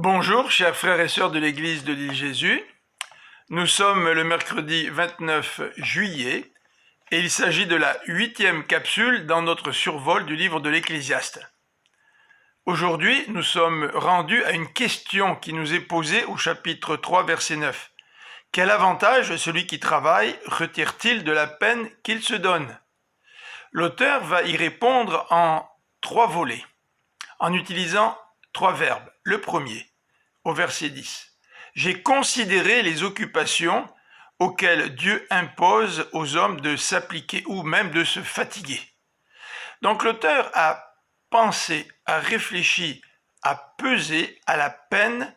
Bonjour, chers frères et sœurs de l'Église de l'île Jésus. Nous sommes le mercredi 29 juillet et il s'agit de la 8e capsule dans notre survol du livre de l'Ecclésiaste. Aujourd'hui, nous sommes rendus à une question qui nous est posée au chapitre 3, verset 9. Quel avantage celui qui travaille retire-t-il de la peine qu'il se donne? L'auteur va y répondre en 3 volets, en utilisant 3 verbes. Le premier, au verset 10. J'ai considéré les occupations auxquelles Dieu impose aux hommes de s'appliquer ou même de se fatiguer. Donc l'auteur a pensé, a réfléchi, a pesé à la peine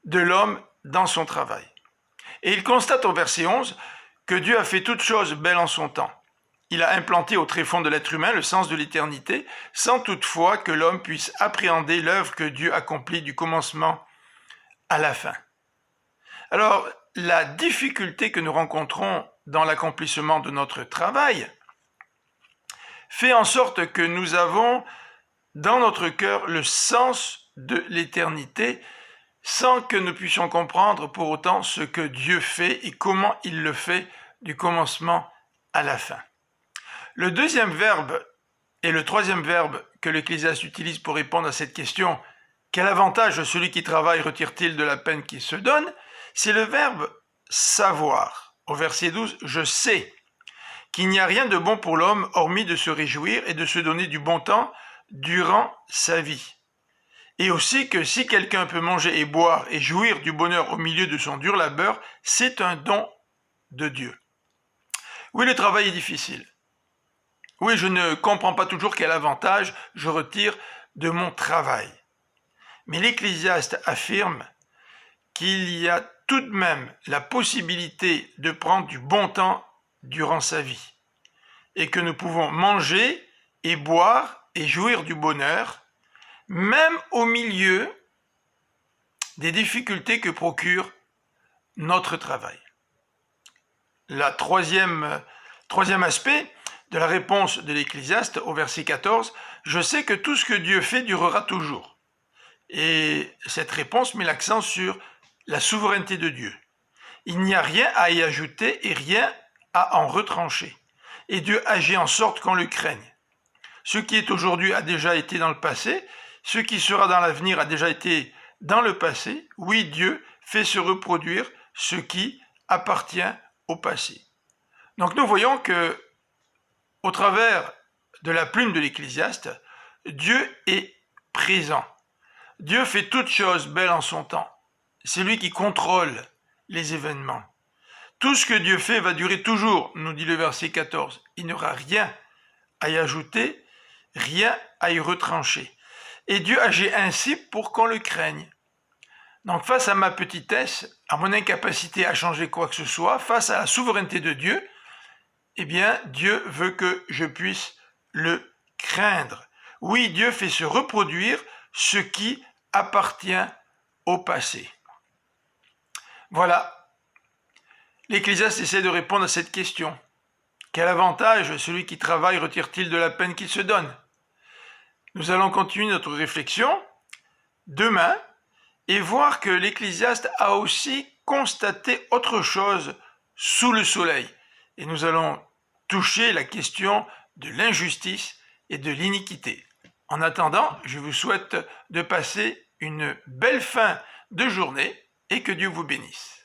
de l'homme dans son travail. Et il constate au verset 11 que Dieu a fait toutes choses belles en son temps. Il a implanté au tréfonds de l'être humain le sens de l'éternité, sans toutefois que l'homme puisse appréhender l'œuvre que Dieu accomplit du commencement à la fin. Alors, la difficulté que nous rencontrons dans l'accomplissement de notre travail fait en sorte que nous avons dans notre cœur le sens de l'éternité, sans que nous puissions comprendre pour autant ce que Dieu fait et comment il le fait du commencement à la fin. Le deuxième verbe et le troisième verbe que l'Ecclésiaste utilise pour répondre à cette question, quel avantage celui qui travaille retire-t-il de la peine qu'il se donne? C'est le verbe savoir. Au verset 12, je sais qu'il n'y a rien de bon pour l'homme hormis de se réjouir et de se donner du bon temps durant sa vie. Et aussi que si quelqu'un peut manger et boire et jouir du bonheur au milieu de son dur labeur, c'est un don de Dieu. Oui, le travail est difficile. Oui, je ne comprends pas toujours quel avantage je retire de mon travail. Mais l'Ecclésiaste affirme qu'il y a tout de même la possibilité de prendre du bon temps durant sa vie et que nous pouvons manger et boire et jouir du bonheur, même au milieu des difficultés que procure notre travail. Le troisième aspect de la réponse de l'Ecclésiaste au verset 14, « Je sais que tout ce que Dieu fait durera toujours. » Et cette réponse met l'accent sur la souveraineté de Dieu. Il n'y a rien à y ajouter et rien à en retrancher. Et Dieu agit en sorte qu'on le craigne. Ce qui est aujourd'hui a déjà été dans le passé, ce qui sera dans l'avenir a déjà été dans le passé. Oui, Dieu fait se reproduire ce qui appartient au passé. Donc nous voyons que au travers de la plume de l'Ecclésiaste, Dieu est présent. Dieu fait toutes choses belles en son temps. C'est lui qui contrôle les événements. Tout ce que Dieu fait va durer toujours, nous dit le verset 14. Il n'y aura rien à y ajouter, rien à y retrancher. Et Dieu agit ainsi pour qu'on le craigne. Donc face à ma petitesse, à mon incapacité à changer quoi que ce soit, face à la souveraineté de Dieu, eh bien, Dieu veut que je puisse le craindre. Oui, Dieu fait se reproduire ce qui appartient au passé. Voilà. L'Ecclésiaste essaie de répondre à cette question. Quel avantage celui qui travaille retire-t-il de la peine qu'il se donne? Nous allons continuer notre réflexion demain et voir que l'Ecclésiaste a aussi constaté autre chose sous le soleil. Et nous allons toucher la question de l'injustice et de l'iniquité. En attendant, je vous souhaite de passer une belle fin de journée et que Dieu vous bénisse.